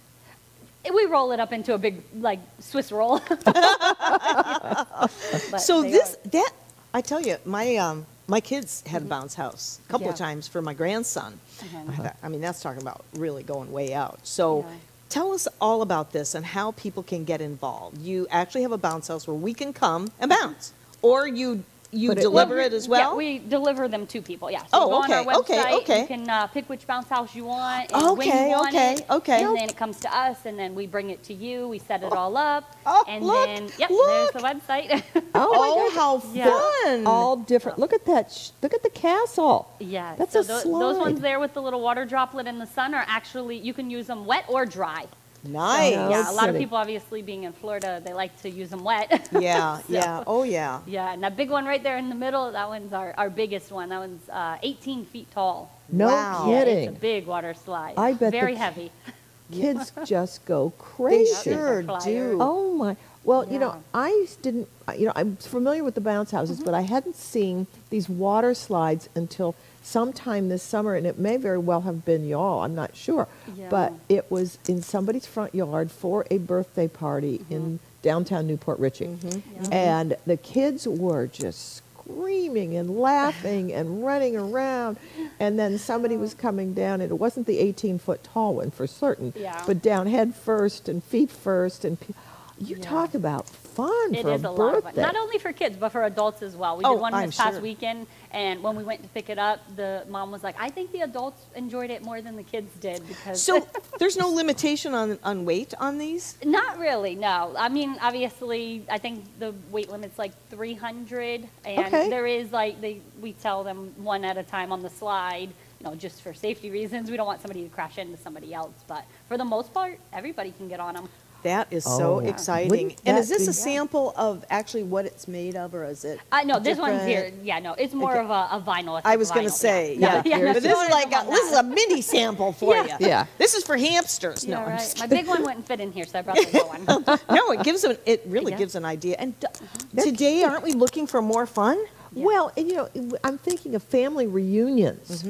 We roll it up into a big, like, Swiss roll. But So they this, are- that, I tell you, my kids had a bounce house a couple of Yeah. times for my grandson. I mean, that's talking about really going way out. So Yeah. tell us all about this and how people can get involved. You actually have a bounce house where we can come and bounce, or you But it- deliver it as well? Yeah, we deliver them to people, yeah. So Oh, you go on our okay, website, okay. you can pick which bounce house you want and when Okay, you want okay, it. okay. And then it comes to us, and then we bring it to you, we set it all up. Oh, and look, then, yep, look. there's the website. Oh, how Yeah. fun! All different. Look at that. Look at the castle. Yeah, That's so a those slide. ones there with the little water droplet in the sun are actually, you can use them wet or dry. Nice. No Yeah, a lot of kidding. people obviously being in Florida, they like to use them wet. Yeah, So- yeah, oh yeah. Yeah, and that big one right there in the middle, that one's our biggest one. That one's 18 feet tall. No Wow. Yeah, kidding. it's a big water slide. I bet the Very ki- heavy. Kids just go They crazy. sure Flyers. do. Oh my. Well, you know, Yeah. I didn't, you know, I'm familiar with the bounce houses, but I hadn't seen these water slides until sometime this summer, and it may very well have been y'all, I'm not sure. Yeah. But it was in somebody's front yard for a birthday party in downtown Newport Richey. And the kids were just screaming and laughing and running around. And then somebody was coming down, and it wasn't the 18-foot tall one for certain, Yeah. but down head first and feet first. And you Yeah. talk about fun It for is a a lot of fun. birthday. Not only for kids, but for adults as well. We Oh, did one I'm this past sure. weekend, and when we went to pick it up, the mom was like, I think the adults enjoyed it more than the kids did because... So there's no limitation on weight on these? Not really, no. I mean, obviously, I think the weight limit's like 300, and Okay. there is like, we tell them one at a time on the slide, you know, just for safety reasons. We don't want somebody to crash into somebody else, but for the most part, everybody can get on them. That is Oh, so yeah. exciting. Wouldn't And that is this be- a sample of actually what it's made of, or is it? No, this one's here. different? Yeah, no, it's more Okay. of a vinyl. I was going to vinyl, say, yeah. yeah. no, But this is like on this is a mini sample for you. Yeah. This is for hamsters. No, Yeah, I'm right. just My big one wouldn't fit in here, so I brought the little one. no, it gives it really Yeah. gives an idea. And today, aren't we looking for more fun? Well, and you know, I'm thinking of family reunions.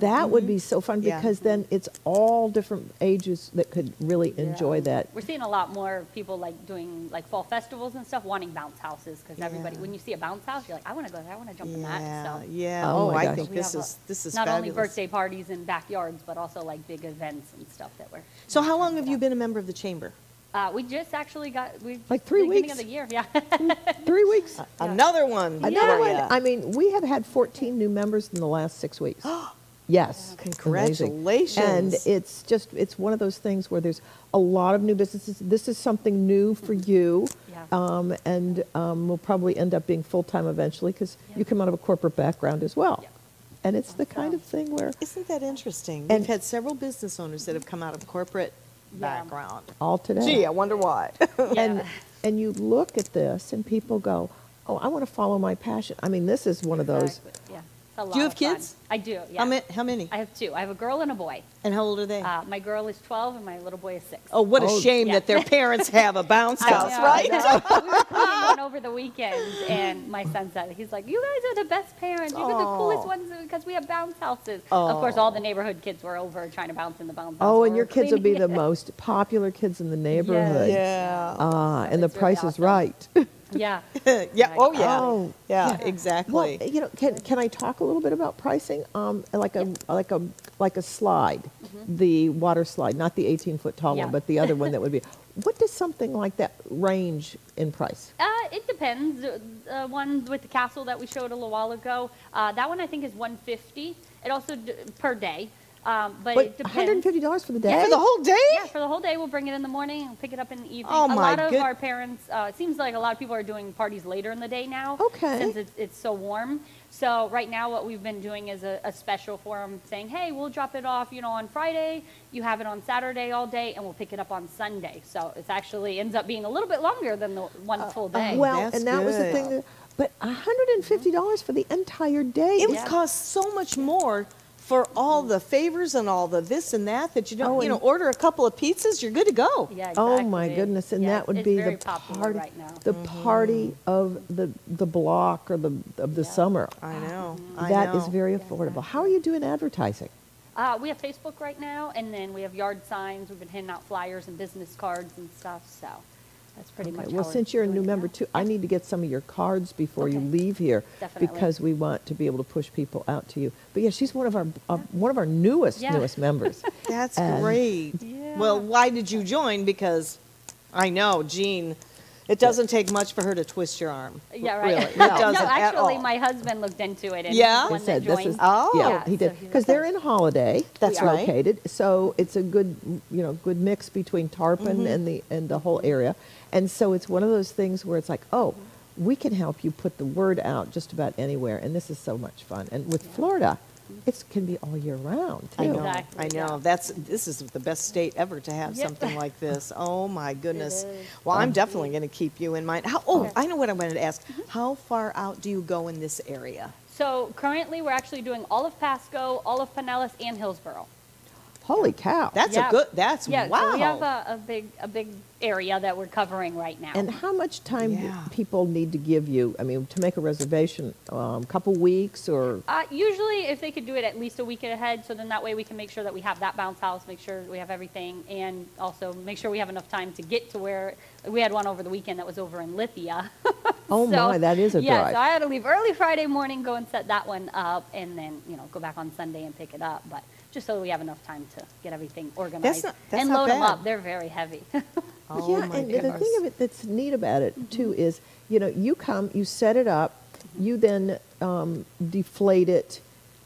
That would be so fun Yeah. because then it's all different ages that could really enjoy that. We're seeing a lot more people like doing like fall festivals and stuff, wanting bounce houses because everybody, Yeah. when you see a bounce house, you're like, I want to go there, I want to jump in that. Yeah, So yeah. Oh Oh, my I gosh. think we this have is not fabulous. only birthday parties in backyards, but also like big events and stuff that we're. So how long have you been a member of the chamber? We just actually got Like 3 beginning weeks? of the year, yeah. 3 weeks. Another one. Another for one. ya. I mean, we have had 14 new members in the last 6 weeks. Yes. Amazing. Congratulations. And it's one of those things where there's a lot of new businesses. This is something new for you. Yeah. And will probably end up being full-time eventually because you come out of a corporate background as well. Yeah. And it's the kind of thing where Isn't that interesting? And- We've had several business owners that have come out of corporate background. all today. Gee, I wonder why. And you look at this and people go, oh, I want to follow my passion. I mean, this is one of those. Exactly, yeah. It's a lot Do you have of fun. kids? I do, yeah. How many? I have two. I have a girl and a boy. And how old are they? My girl is 12 and my little boy is 6. Oh, what a Oh, shame yeah. that their parents have a bounce I house, know, right? I know. We were cleaning one over the weekend, and my son said, he's like, you guys are the best parents. You're the coolest ones because we have bounce houses. Of course, all the neighborhood kids were over trying to bounce in the bounce house. Oh, and while your we're kids will be cleaning the it. most popular kids in the neighborhood. Yeah. Ah, and the it's really price is awesome. right. Yeah. Yeah. Oh, yeah. Oh, yeah. Well, Exactly. you know, can I talk a little bit about pricing? Like a slide, the water slide, not the 18-foot tall Yeah. one, but the other one that would be. What does something like that range in price? It depends. The one with the castle that we showed a little while ago, that one I think is $150. It also per day, but it depends. $150 for the day? For the whole day? Yeah, for the whole day. We'll bring it in the morning and pick it up in the evening. Oh, a my lot of good- our parents, it seems like a lot of people are doing parties later in the day now. Okay. Since it's so warm. So right now what we've been doing is a special for them saying, hey, we'll drop it off, on Friday. You have it on Saturday all day, and we'll pick it up on Sunday. So it's actually ends up being a little bit longer than the one full day. Well, That's and that was the good. thing. But $150 for the entire day. It would cost so much more for all the favors and all the this and that you don't, Oh, and- order a couple of pizzas, you're good to go. Yeah, Oh my exactly. goodness! And Yeah, that would it's be very the popular party, right now. the party of the block or the summer. I know. That is very affordable. How are you doing advertising? We have Facebook right now, and then we have yard signs. We've been handing out flyers and business cards and stuff. So that's pretty much. Well, how we're since you're a doing new it member now. too, I need to get some of your cards before you Okay. leave here, Definitely. because we want to be able to push people out to you. But yeah, she's one of our newest Yeah. members. That's And- great. Yeah. Well, why did you join? Because I know, Jean, it doesn't take much for her to twist your arm. Yeah, right. Really. It No, doesn't at actually, all. my husband looked into it, and Yeah? he's the one He said that this joined. is Oh. yeah, Yeah, he did, so he because was they're in Holiday. That's right. Located, so it's a good good mix between Tarpon and the whole area, and so it's one of those things where it's like, oh, we can help you put the word out just about anywhere, and this is so much fun. And with Florida, it can be all year round too. I know. Exactly, I know. yeah. This is the best state ever to have Yep. something like this. Oh my goodness. is. Well, I'm definitely going to keep you in mind. I know what I wanted to ask. How far out do you go in this area? So currently, we're actually doing all of Pasco, all of Pinellas, and Hillsborough. Holy cow! That's Yeah. a good. That's Yeah, wow. so we have a big area that we're covering right now. And how much time do Yeah. people need to give you? I mean, to make a reservation, couple weeks or? Usually, if they could do it at least a week ahead, so then that way we can make sure that we have that bounce house, make sure we have everything, and also make sure we have enough time to get to where we had one over the weekend that was over in Lithia. Oh my, that is a yeah, drive. so I had to leave early Friday morning, go and set that one up, and then go back on Sunday and pick it up. But just so we have enough time to get everything organized that's and not load them bad. up. They're very heavy. Oh yeah, my and goodness. the thing of it that's neat about it too is, you come, you set it up, you then deflate it,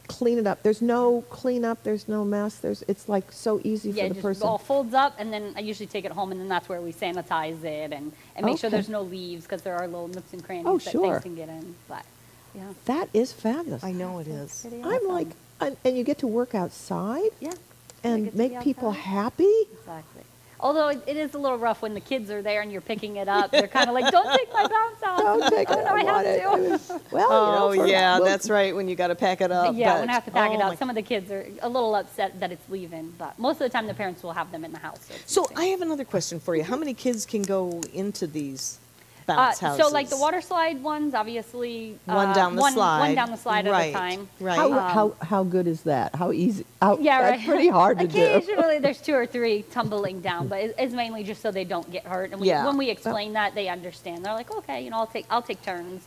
clean it up. There's no cleanup, there's no mess. It's like so easy Yeah, for the just person. all folds up, and then I usually take it home, and then that's where we sanitize it and make sure Okay. there's no leaves, because there are little nooks and crannies Oh, that sure. things can get in. But yeah, That is fabulous. I know it is. pretty I'm awesome. like, and you get to work outside yeah, and get to make be people outside. happy. Exactly. Although it is a little rough when the kids are there and you're picking it up. They're kind of like, "Don't take my bounce house." Don't take oh, it. no, I want it. have to. Well, Oh for- yeah, well, that's right. When you got to pack it up. Yeah, but- when I have to pack it oh up, my- some of the kids are a little upset that it's leaving, but most of the time the parents will have them in the house. So I have another question for you. How many kids can go into these bounce houses? So like the water slide ones, obviously One down the one slide. down the slide Right, at a time. Right. How good is that? How easy? Yeah, that's right. pretty hard to do. Occasionally there's 2 or 3 tumbling down, but it's mainly just so they don't get hurt. And Yeah. when we explain that, they understand. They're like, okay, I'll take turns.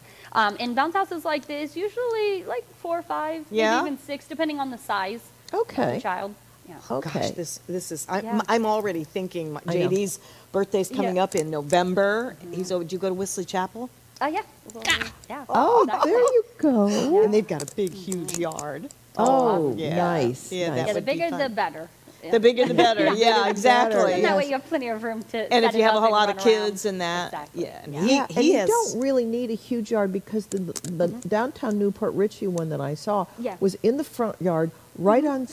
In bounce houses like this, usually like 4 or 5, Yeah? maybe even 6, depending on the size of Okay. the child. Yeah. Okay. Gosh, this is. Yeah. I'm already thinking. I know. JD's birthday's coming Yeah. up in November. He's over. Do you go to Wesley Chapel? Yeah. Well, yeah. Oh, Exactly. there you go. And they've got a big, huge yard. Oh, Yeah. nice. Yeah, nice. that Yeah, the would be bigger fun. the better. Yeah. The bigger the better. Yeah, exactly. And that way you have plenty of room to. And if set you it have a up whole and lot of run around. kids and that, Exactly. yeah. And Yeah, and he you has. don't really need a huge yard because the downtown Newport Richey one that I saw Yeah. was in the front yard, right on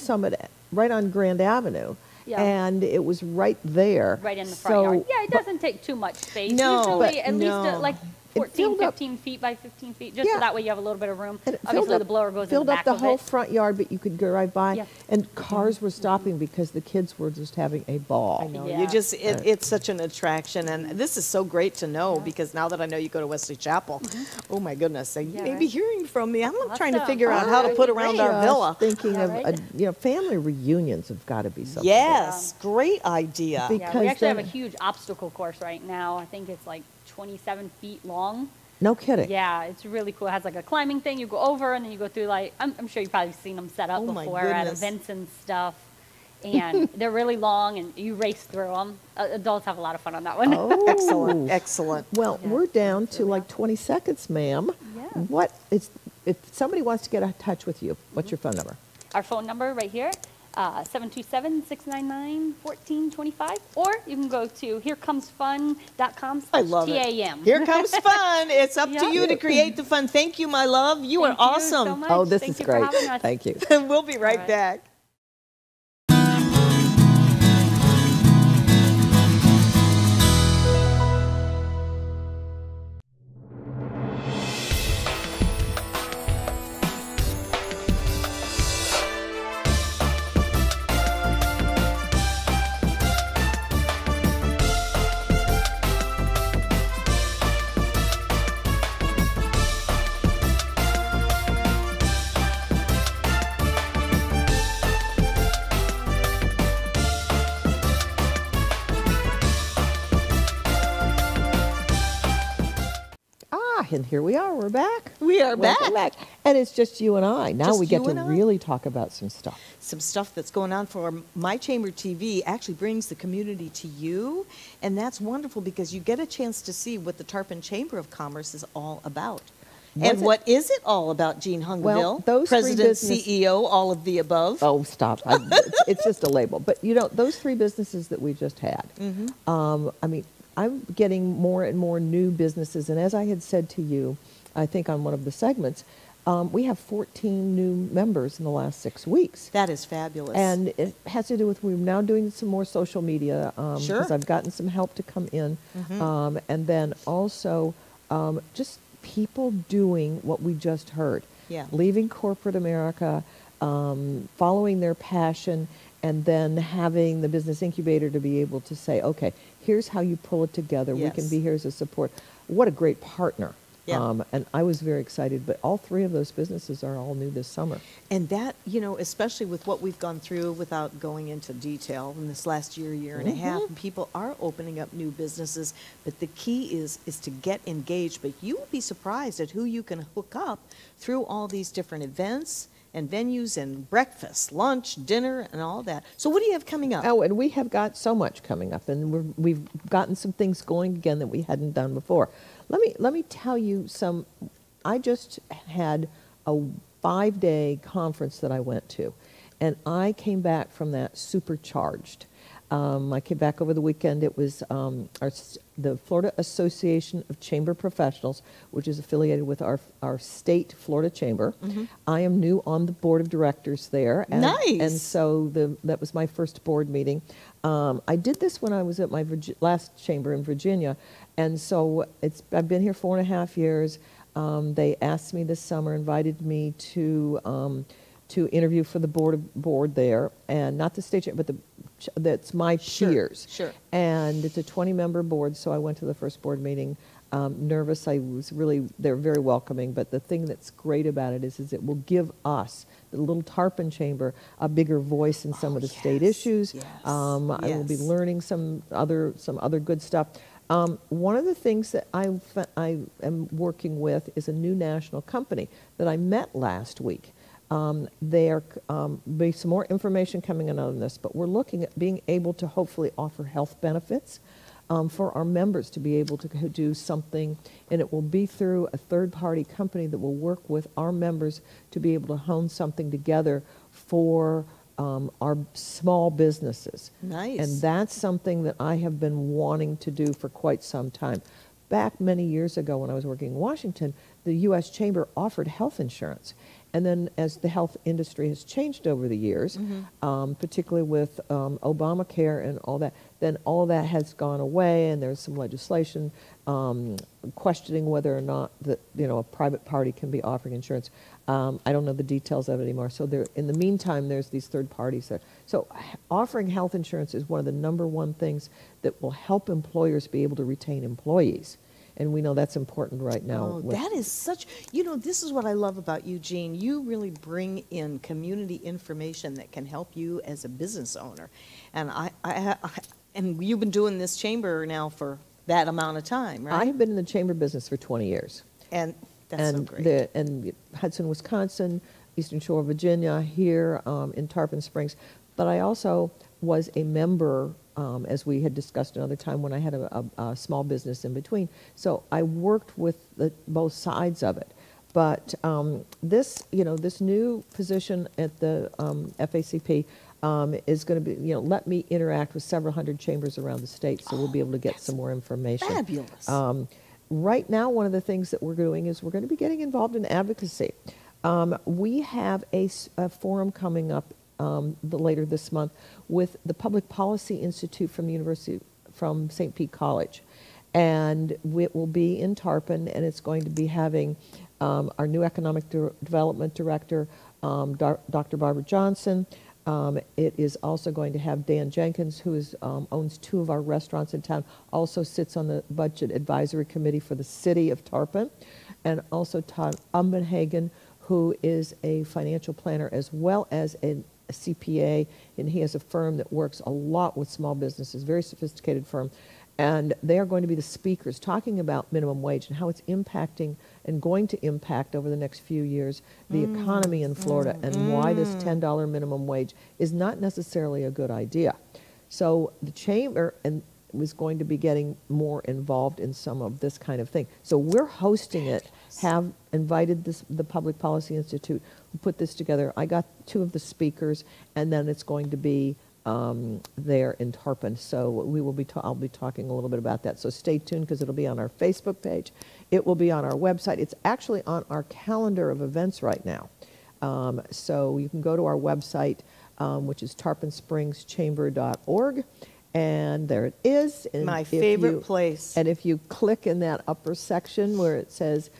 right on Grand Avenue, Yeah. and it was right there. Right in the front yard. Yeah, it but- doesn't take too much space. No, Usually but at least no. like It 14, filled up- 15 feet by 15 feet, just Yeah. so that way you have a little bit of room. And it Obviously, the blower goes in the filled up back the of whole it. front yard, but you could go right by, Yeah. and cars were stopping because the kids were just having a ball. I know. Yeah. You just, it's such an attraction. And this is so great to know because now that I know you go to Wesley Chapel, oh my goodness, you may be right. hearing from me. I'm trying to Awesome. figure out how to That'd put be around great. our villa. Thinking Yeah, of right. family reunions have got to be something. Yes, great idea. Be- Yeah, because we actually have a then- huge obstacle course right now. I think it's like 27 feet long. No kidding. Yeah, it's really cool. It has like a climbing thing. You go over and then you go through like, I'm sure you've probably seen them set up Oh my before at goodness. events and stuff. And they're really long and you race through them. Adults have a lot of fun on that one. Oh, Excellent, excellent. Well, we're down to like 20 seconds, ma'am. Yeah. If somebody wants to get in touch with you, what's your phone number? Our phone number right here, 727-699-1425. Or you can go to herecomesfun.com/TAM. I love it. Here comes fun. It's up to Yeah. you to create the fun. Thank you, my love. You are Thank you awesome. so much. Oh, this Thank is you for great. having us. Thank you. We'll be right right. back. And here we are. We're back. We are Welcome back. And it's just you and I. Now Just we get you to and I. really talk about some stuff. Some stuff that's going on for My Chamber TV actually brings the community to you, and that's wonderful because you get a chance to see what the Tarpon Chamber of Commerce is all about. And what is it all about, Jean Hungiville? Well, those three President, business- CEO, all of the above. Oh, stop. It's just a label. But, you know, those three businesses that we just had, I mean, I'm getting more and more new businesses. And as I had said to you, I think on one of the segments, we have 14 new members in the last 6 weeks. That is fabulous. And it has to do with we're now doing some more social media Sure. because I've gotten some help to come in. And then also just people doing what we just heard. Yeah. Leaving corporate America, following their passion, and then having the business incubator to be able to say, okay, here's how you pull it together. We can Yes. be here as a support. What a great partner. Yeah. And I was very excited, but all three of those businesses are all new this summer. And that, you know, especially with what we've gone through without going into detail in this last year and a half, people are opening up new businesses, but the key is to get engaged. But you will be surprised at who you can hook up through all these different events and venues and breakfast, lunch, dinner, and all that. So what do you have coming up? Oh, and we have got so much coming up, and we've gotten some things going again that we hadn't done before. Let me tell you some. I just had a 5-day conference that I went to, and I came back from that supercharged. I came back over the weekend. It was the Florida Association of Chamber Professionals, which is affiliated with our state Florida Chamber. I am new on the board of directors there. And, Nice. And so that was my first board meeting. I did this when I was at my last chamber in Virginia, and so I've been here 4.5 years. They asked me this summer, invited me to interview for the board there, and not the state chamber, but that's my peers. Sure. And it's a 20-member board, so I went to the first board meeting. Nervous, they're very welcoming, but the thing that's great about it is it will give us, the little Tarpon Chamber, a bigger voice in some of the state issues. Yes. I will be Yes. learning some other good stuff. One of the things that I am working with is a new national company that I met last week. There'll be some more information coming in on this, but we're looking at being able to hopefully offer health benefits for our members to be able to do something, and it will be through a third-party company that will work with our members to be able to hone something together for our small businesses. Nice. And that's something that I have been wanting to do for quite some time. Back many years ago when I was working in Washington, the U.S. Chamber offered health insurance. And then as the health industry has changed over the years, particularly with Obamacare and all that, then all that has gone away, and there's some legislation questioning whether or not a private party can be offering insurance. I don't know the details of it anymore. So in the meantime, there's these third parties there. So offering health insurance is one of the #1 things that will help employers be able to retain employees. And we know that's important right now. Oh, that is such, this is what I love about you, Jean. You really bring in community information that can help you as a business owner. And and you've been doing this chamber now for that amount of time, I right? have been in the chamber business for 20 years. And that's so great. And Hudson, Wisconsin, Eastern Shore, Virginia, here in Tarpon Springs. But I also was a member, as we had discussed another time, when I had a small business in between. So I worked with both sides of it. But this new position at the FACP is going to be, let me interact with several hundred chambers around the state, so we'll be able to get some more information. Fabulous. Right now, one of the things that we're doing is we're going to be getting involved in advocacy. We have a forum coming up later this month with the Public Policy Institute from St. Pete College. And it will be in Tarpon, and it's going to be having our new Economic Development Director, Dr. Barbara Johnson. It is also going to have Dan Jenkins, who owns 2 of our restaurants in town, also sits on the Budget Advisory Committee for the City of Tarpon, and also Todd Umbenhagen, who is a financial planner as well as a CPA, and he has a firm that works a lot with small businesses, very sophisticated firm. And they are going to be the speakers talking about minimum wage and how it's impacting and going to impact over the next few years the economy in Florida and why this $10 minimum wage is not necessarily a good idea. So the chamber was going to be getting more involved in some of this kind of thing. So we're hosting it, have invited the Public Policy Institute who put this together. I got 2 of the speakers, and then it's going to be there in Tarpon. So we will be I'll be talking a little bit about that. So stay tuned, because it'll be on our Facebook page. It will be on our website. It's actually on our calendar of events right now. So you can go to our website, which is tarponspringschamber.org. And there it is. And My favorite place. And if you click in that upper section where it says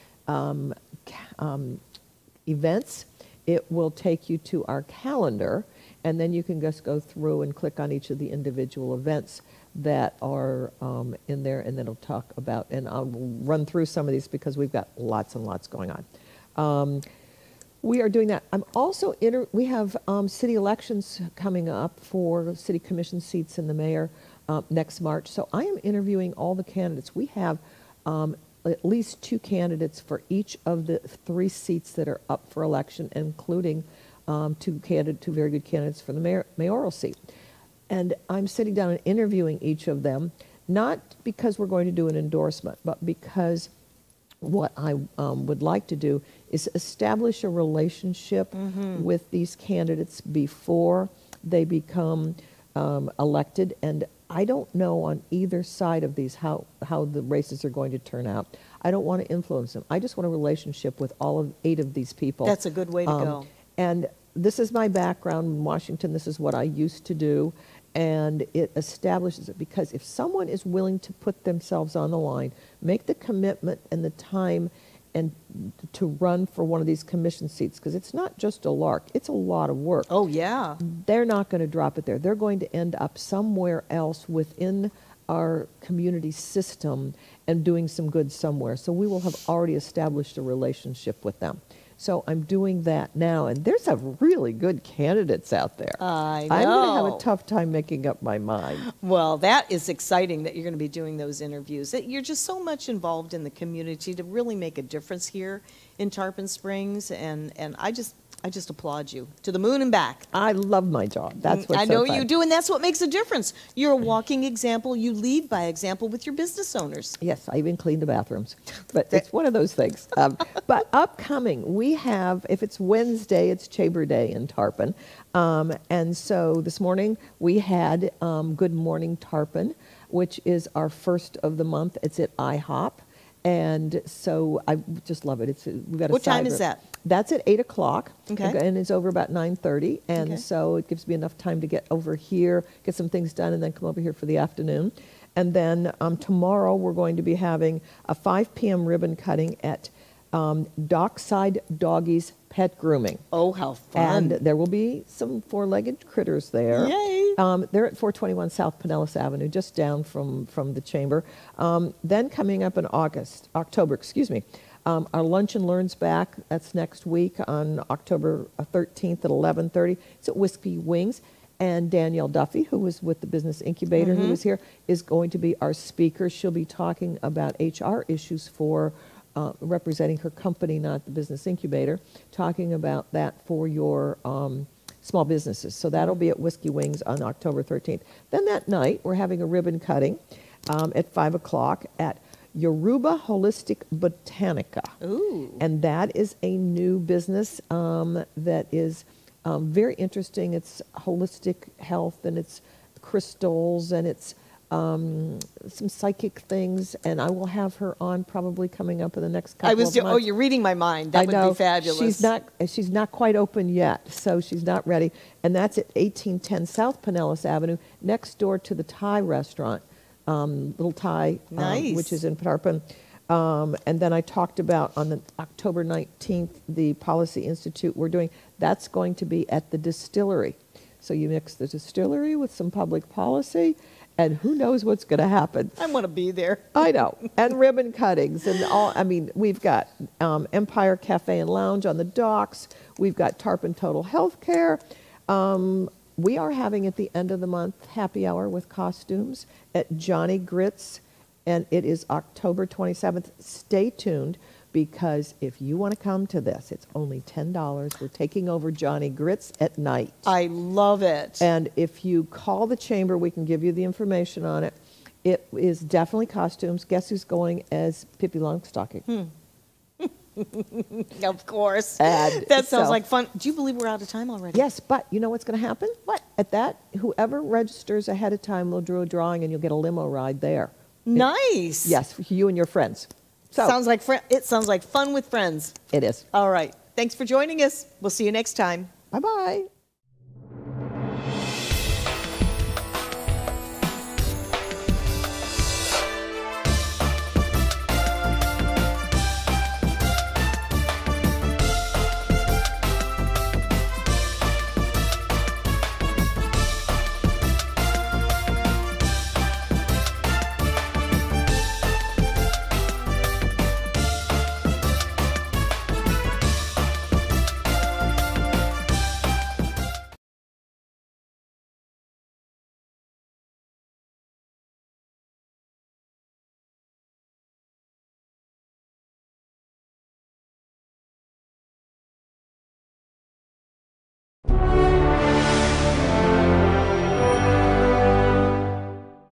events, it will take you to our calendar. And then you can just go through and click on each of the individual events that are in there, and then it'll talk about, and I'll run through some of these because we've got lots and lots going on. We are doing that. I'm also, we have city elections coming up for city commission seats and the mayor next March. So I am interviewing all the candidates. We have at least 2 candidates for each of the 3 seats that are up for election, including 2 very good candidates for the mayoral seat. And I'm sitting down and interviewing each of them, not because we're going to do an endorsement, but because what I would like to do is establish a relationship with these candidates before they become elected. And I don't know on either side of these how the races are going to turn out. I don't want to influence them. I just want a relationship with all 8 of these people. That's a good way to go. And this is my background in Washington. This is what I used to do. And it establishes it, because if someone is willing to put themselves on the line, make the commitment and the time and to run for one of these commission seats, because it's not just a lark, it's a lot of work. Oh, yeah. They're not going to drop it there. They're going to end up somewhere else within our community system and doing some good somewhere. So we will have already established a relationship with them. So I'm doing that now, and there's some really good candidates out there. I know. I'm going to have a tough time making up my mind. Well, that is exciting that you're going to be doing those interviews. You're just so much involved in the community to really make a difference here in Tarpon Springs, and I just applaud you to the moon and back. I love my job. That's what's I know so fun. you do, and that's what makes a difference. You're a walking example. You lead by example with your business owners. Yes, I even clean the bathrooms. But it's one of those things. But upcoming, we have, if it's Wednesday, it's Chamber Day in Tarpon. And so this morning we had Good Morning Tarpon, which is our first of the month. It's at IHOP. And so I just love it. We've got a What time side is room. that? That's at 8 o'clock. Okay. And it's over about 9:30. And Okay. so it gives me enough time to get over here, get some things done, and then come over here for the afternoon. And then tomorrow we're going to be having a 5 p.m. ribbon cutting at Dockside Doggies Pet Grooming. Oh, how fun. And there will be some 4-legged critters there. Yay. They're at 421 South Pinellas Avenue, just down from the chamber. Then coming up in October, our Lunch and Learn's back. That's next week on October 13th at 11:30. It's at Whiskey Wings. And Danielle Duffy, who was with the Business Incubator, who was here, is going to be our speaker. She'll be talking about HR issues for representing her company, not the Business Incubator, talking about that for your small businesses. So that'll be at Whiskey Wings on October 13th. Then that night, we're having a ribbon cutting at 5 o'clock at Yoruba Holistic Botanica. Ooh. And that is a new business that is very interesting. It's holistic health, and it's crystals, and it's some psychic things. And I will have her on probably coming up in the next couple of months. Oh, you're reading my mind. That I know. would be fabulous. She's not quite open yet, so she's not ready. And that's at 1810 South Pinellas Avenue, next door to the Thai restaurant, Little Thai, Nice. which is in Tarpon. And then I talked about on the October 19th, the Policy Institute we're doing. That's going to be at the distillery. So you mix the distillery with some public policy, and who knows what's going to happen. I want to be there. I know. And ribbon cuttings and all. I mean, we've got Empire Cafe and Lounge on the docks. We've got Tarpon Total Healthcare. We are having at the end of the month happy hour with costumes at Johnny Grits, and it is October 27th. Stay tuned, because if you want to come to this, it's only $10. We're taking over Johnny Grits at night. I love it. And if you call the chamber, we can give you the information on it. It is definitely costumes. Guess who's going as Pippi Longstocking? Of course. And That sounds so- like fun. Do you believe we're out of time already? Yes, but you know what's going to happen? What? At that, whoever registers ahead of time will do a drawing, and you'll get a limo ride there. Nice. Yes, for you and your friends. So It sounds like fun with friends. it is. All right. Thanks for joining us. We'll see you next time. Bye-bye.